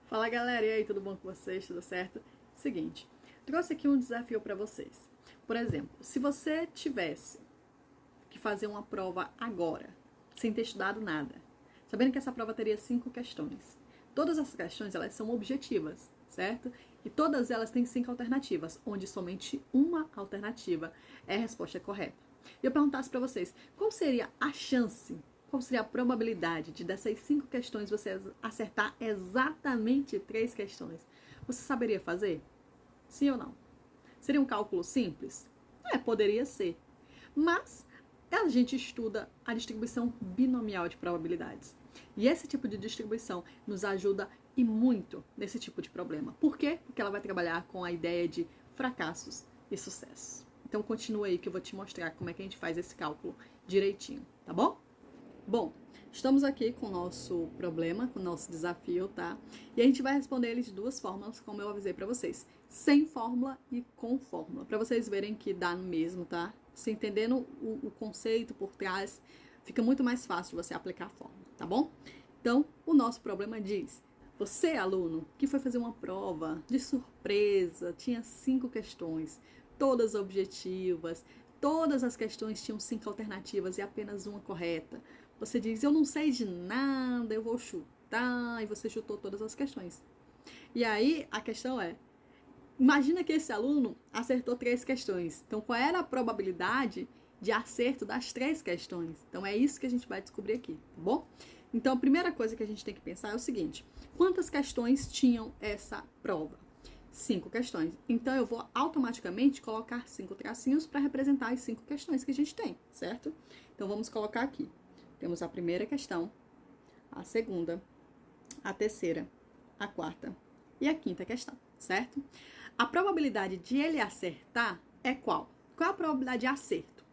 Fala galera, e aí, tudo bom com vocês? Tudo certo? Seguinte, trouxe aqui um desafio para vocês. Por exemplo, se você tivesse que fazer uma prova agora, sem ter estudado nada, sabendo que essa prova teria 5 questões. Todas as questões, elas são objetivas, certo? E todas elas têm 5 alternativas, onde somente uma alternativa é a resposta correta. E eu perguntasse para vocês, qual seria a chance, qual seria a probabilidade de dessas 5 questões você acertar exatamente 3 questões? Você saberia fazer? Sim ou não? Seria um cálculo simples? Poderia ser. Mas a gente estuda a distribuição binomial de probabilidades. E esse tipo de distribuição nos ajuda e muito nesse tipo de problema. Por quê? Porque ela vai trabalhar com a ideia de fracassos e sucessos. Então continua aí que eu vou te mostrar como é que a gente faz esse cálculo direitinho, tá bom? Bom, estamos aqui com o nosso problema, com o nosso desafio, tá? E a gente vai responder ele de duas formas, como eu avisei pra vocês. Sem fórmula e com fórmula. Pra vocês verem que dá no mesmo, tá? Se entendendo o conceito por trás, fica muito mais fácil de você aplicar a fórmula, tá bom? Então, o nosso problema diz: você, aluno, que foi fazer uma prova de surpresa, tinha 5 questões, todas objetivas, todas as questões tinham 5 alternativas e apenas uma correta. Você diz, eu não sei de nada, eu vou chutar, e você chutou todas as questões. E aí, a questão é, imagina que esse aluno acertou 3 questões. Então, qual era a probabilidade de acerto das 3 questões? Então, é isso que a gente vai descobrir aqui, tá bom? Então, a primeira coisa que a gente tem que pensar é o seguinte, quantas questões tinham essa prova? 5 questões. Então, eu vou automaticamente colocar 5 tracinhos para representar as 5 questões que a gente tem, certo? Então, vamos colocar aqui. Temos a primeira questão, a segunda, a terceira, a quarta e a quinta questão, certo? A probabilidade de ele acertar é qual? Qual é a probabilidade de acerto?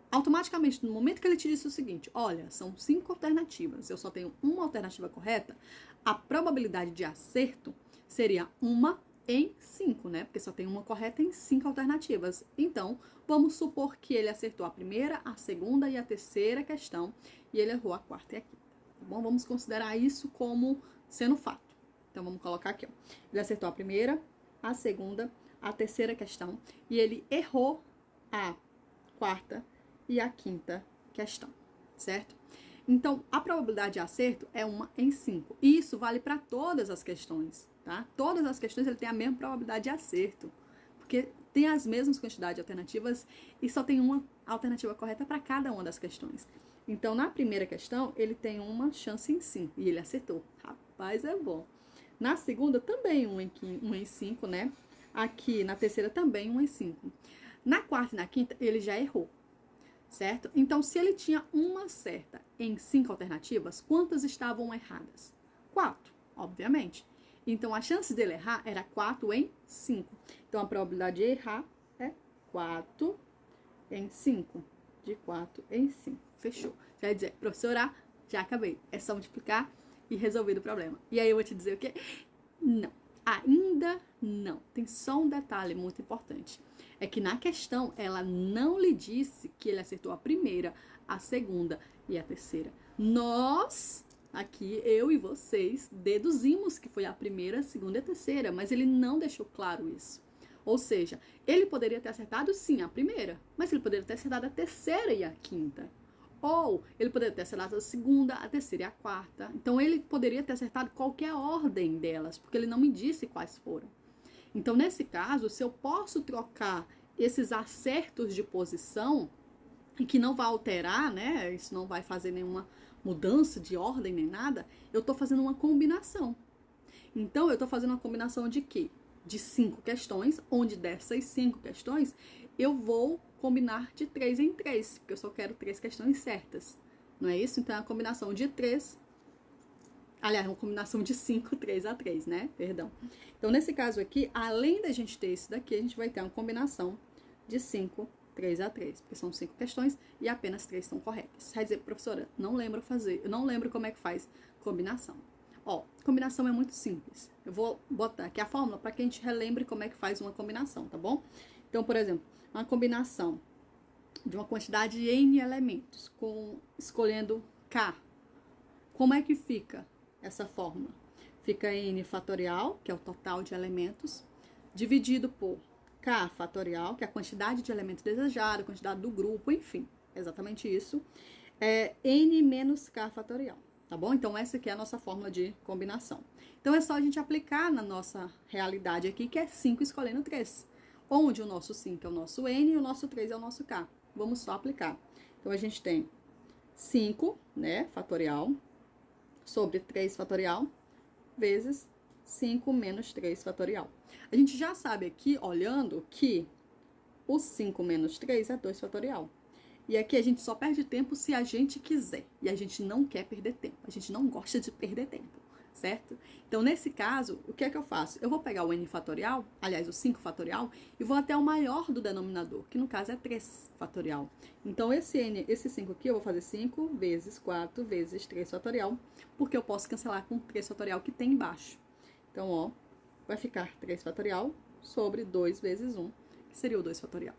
Automaticamente, no momento que ele te disse o seguinte, olha, são 5 alternativas, eu só tenho uma alternativa correta, a probabilidade de acerto seria 1 em 5, né? Porque só tem uma correta em 5 alternativas. Então, vamos supor que ele acertou a primeira, a segunda e a terceira questão e ele errou a quarta e a quinta, tá bom? Vamos considerar isso como sendo fato. Então, vamos colocar aqui, ó. Ele acertou a primeira, a segunda, a terceira questão e ele errou a quarta e a quinta questão, certo? Então, a probabilidade de acerto é 1 em 5. E isso vale para todas as questões, tá? Todas as questões ele tem a mesma probabilidade de acerto, porque tem as mesmas quantidades de alternativas e só tem uma alternativa correta para cada uma das questões. Então, na primeira questão, ele tem uma chance em 5 e ele acertou. Rapaz, é bom. Na segunda, também 1 em 5, né? Aqui, na terceira, também 1 em 5. Na quarta e na quinta, ele já errou, certo? Então, se ele tinha uma certa em 5 alternativas, quantas estavam erradas? 4, obviamente. Então, a chance dele errar era 4 em 5. Então, a probabilidade de errar é 4 em 5. De 4 em 5. Fechou. Você vai dizer, professora, já acabei. É só multiplicar e resolver o problema. E aí eu vou te dizer o quê? Não. Ainda não. Tem só um detalhe muito importante. É que na questão ela não lhe disse que ele acertou a primeira, a segunda e a terceira. Nós, aqui, eu e vocês, deduzimos que foi a primeira, a segunda e a terceira, mas ele não deixou claro isso. Ou seja, ele poderia ter acertado sim a primeira, mas ele poderia ter acertado a terceira e a quinta. Ou ele poderia ter acertado a segunda, a terceira e a quarta. Então ele poderia ter acertado qualquer ordem delas, porque ele não me disse quais foram. Então, nesse caso, se eu posso trocar esses acertos de posição, e que não vai alterar, né? Isso não vai fazer nenhuma mudança de ordem nem nada, eu estou fazendo uma combinação. Então, eu estou fazendo uma combinação de quê? De 5 questões, onde dessas 5 questões eu vou combinar de 3 em 3, porque eu só quero 3 questões certas. Não é isso? Então, é uma combinação de 3. Aliás, uma combinação de 5, 3 a 3, né? Perdão. Então, nesse caso aqui, além da gente ter esse daqui, a gente vai ter uma combinação de 5, 3 a 3, porque são 5 questões e apenas 3 estão corretas. Vai dizer, professora, não lembro fazer, eu não lembro como é que faz combinação. Ó, combinação é muito simples. Eu vou botar aqui a fórmula para que a gente relembre como é que faz uma combinação, tá bom? Então, por exemplo, uma combinação de uma quantidade de N elementos, escolhendo K. Como é que fica essa fórmula? Fica N fatorial, que é o total de elementos, dividido por K fatorial, que é a quantidade de elementos desejados, a quantidade do grupo, enfim, exatamente isso. É N menos K fatorial, tá bom? Então, essa aqui é a nossa fórmula de combinação. Então, é só a gente aplicar na nossa realidade aqui, que é 5 escolhendo 3. Onde o nosso 5 é o nosso N e o nosso 3 é o nosso K. Vamos só aplicar. Então, a gente tem 5, né, fatorial, sobre 3 fatorial, vezes 5 menos 3 fatorial. A gente já sabe aqui, olhando, que o 5 menos 3 é 2 fatorial. E aqui a gente só perde tempo se a gente quiser. E a gente não quer perder tempo. A gente não gosta de perder tempo, certo? Então, nesse caso, o que é que eu faço? Eu vou pegar o N fatorial, aliás, o 5 fatorial, e vou até o maior do denominador, que no caso é 3 fatorial. Então, esse 5 aqui, eu vou fazer 5 vezes 4 vezes 3 fatorial, porque eu posso cancelar com 3 fatorial que tem embaixo. Então, ó, vai ficar 3 fatorial sobre 2 vezes 1, que seria o 2 fatorial.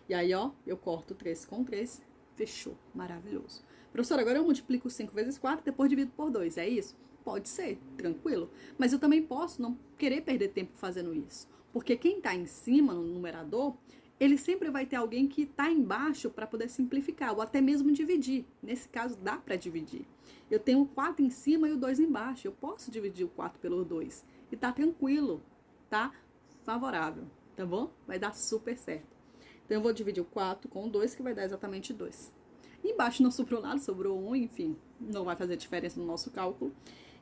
E aí, ó, eu corto 3 com 3, fechou, maravilhoso. Professora, agora eu multiplico 5 vezes 4, depois divido por 2, é isso? Pode ser, tranquilo. Mas eu também posso não querer perder tempo fazendo isso. Porque quem está em cima, no numerador, ele sempre vai ter alguém que está embaixo para poder simplificar, ou até mesmo dividir. Nesse caso, dá para dividir. Eu tenho o 4 em cima e o 2 embaixo. Eu posso dividir o 4 pelo 2. E tá tranquilo, tá favorável, tá bom? Vai dar super certo. Então, eu vou dividir o 4 com o 2, que vai dar exatamente 2. Embaixo não sobrou nada, sobrou 1, enfim, não vai fazer diferença no nosso cálculo.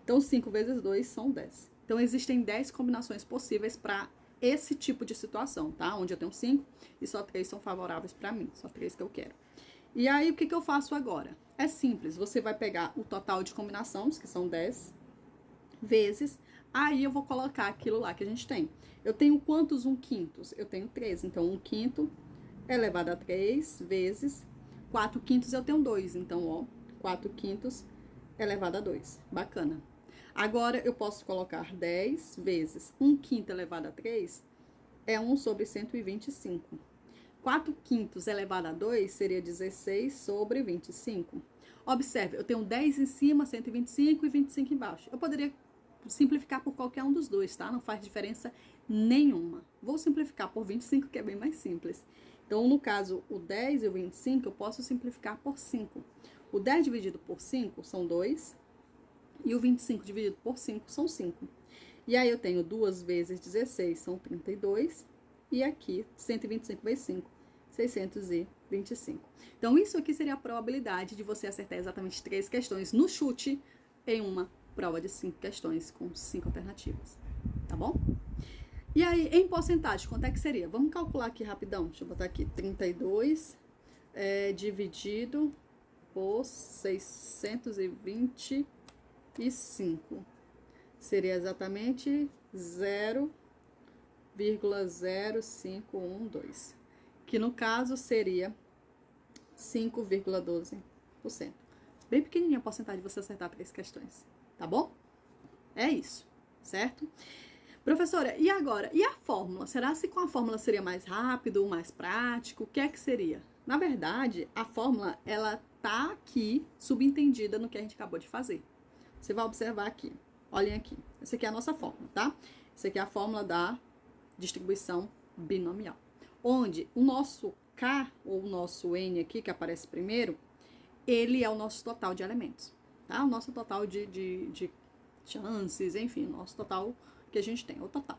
Então, 5 vezes 2 são 10. Então, existem 10 combinações possíveis para esse tipo de situação, tá? Onde eu tenho 5 e só 3 são favoráveis para mim, só 3 que eu quero. E aí, o que eu faço agora? É simples, você vai pegar o total de combinações, que são 10, vezes, aí eu vou colocar aquilo lá que a gente tem. Eu tenho quantos 1/5? Eu tenho 3, então 1/5 elevado a 3 vezes 4/5 eu tenho 2, então, ó, 4/5 elevado a 2. Bacana. Agora, eu posso colocar 10 vezes 1/5 elevado a 3 é 1 sobre 125. 4/5 elevado a 2 seria 16 sobre 25. Observe, eu tenho 10 em cima, 125 e 25 embaixo. Eu poderia simplificar por qualquer um dos dois, tá? Não faz diferença nenhuma. Vou simplificar por 25, que é bem mais simples. Então, no caso, o 10 e o 25, eu posso simplificar por 5. O 10 dividido por 5 são 2. E o 25 dividido por 5 são 5. E aí, eu tenho 2 vezes 16, são 32. E aqui, 125 vezes 5, 625. Então, isso aqui seria a probabilidade de você acertar exatamente 3 questões no chute em uma prova de 5 questões com 5 alternativas. Tá bom? E aí, em porcentagem, quanto é que seria? Vamos calcular aqui rapidão. Deixa eu botar aqui 32 dividido por 625. Seria exatamente 0,0512. Que no caso seria 5,12%. Bem pequenininha a porcentagem de você acertar 3 questões. Tá bom? É isso, certo? Professora, e agora? E a fórmula? Será que com a fórmula seria mais rápido, mais prático? O que é que seria? Na verdade, a fórmula, ela tá aqui subentendida no que a gente acabou de fazer. Você vai observar aqui. Olhem aqui. Essa aqui é a nossa fórmula, tá? Essa aqui é a fórmula da distribuição binomial. Onde o nosso K, ou o nosso N aqui, que aparece primeiro, ele é o nosso total de elementos, tá? O nosso total de chances, enfim, o nosso total que a gente tem, o total.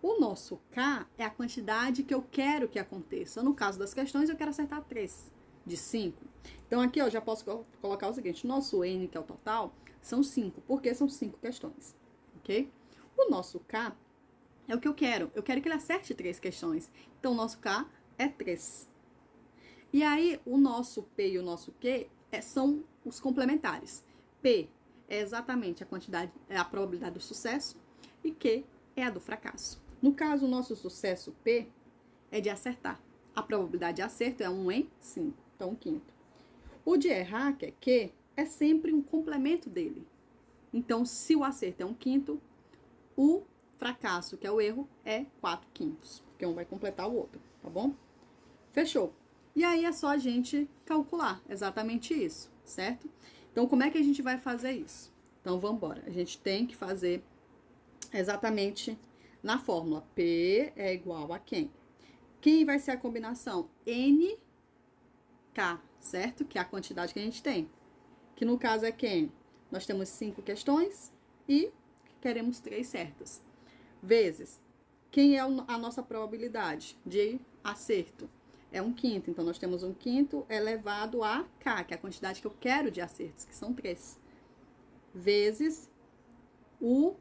O nosso K é a quantidade que eu quero que aconteça. No caso das questões, eu quero acertar 3 de 5. Então, aqui eu já posso colocar o seguinte, nosso N, que é o total, são 5, porque são 5 questões, ok? O nosso K é o que eu quero que ele acerte 3 questões. Então, o nosso K é 3. E aí, o nosso P e o nosso Q são os complementares. P é exatamente a quantidade, é a probabilidade do sucesso, e Q é a do fracasso. No caso, o nosso sucesso P é de acertar. A probabilidade de acerto é 1 em 5, então 1/5. O de errar, que é Q, é sempre um complemento dele. Então, se o acerto é 1/5, o fracasso, que é o erro, é 4/5, porque um vai completar o outro, tá bom? Fechou. E aí é só a gente calcular exatamente isso, certo? Então, como é que a gente vai fazer isso? Então, vamos embora. A gente tem que fazer exatamente na fórmula. P é igual a quem? Quem vai ser a combinação? NK, certo? Que é a quantidade que a gente tem. Que no caso é quem? Nós temos 5 questões e queremos 3 certas. Vezes, quem é a nossa probabilidade de acerto? É 1/5. Então, nós temos 1/5 elevado a K, que é a quantidade que eu quero de acertos, que são 3. Vezes o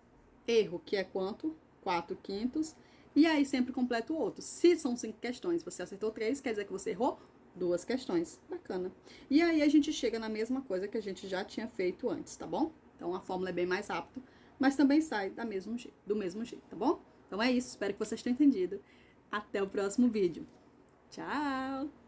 erro, que é quanto? 4/5. E aí, sempre completa o outro. Se são 5 questões, você acertou 3, quer dizer que você errou 2 questões. Bacana. E aí, a gente chega na mesma coisa que a gente já tinha feito antes, tá bom? Então, a fórmula é bem mais rápida, mas também sai do mesmo jeito, tá bom? Então, é isso. Espero que vocês tenham entendido. Até o próximo vídeo. Tchau!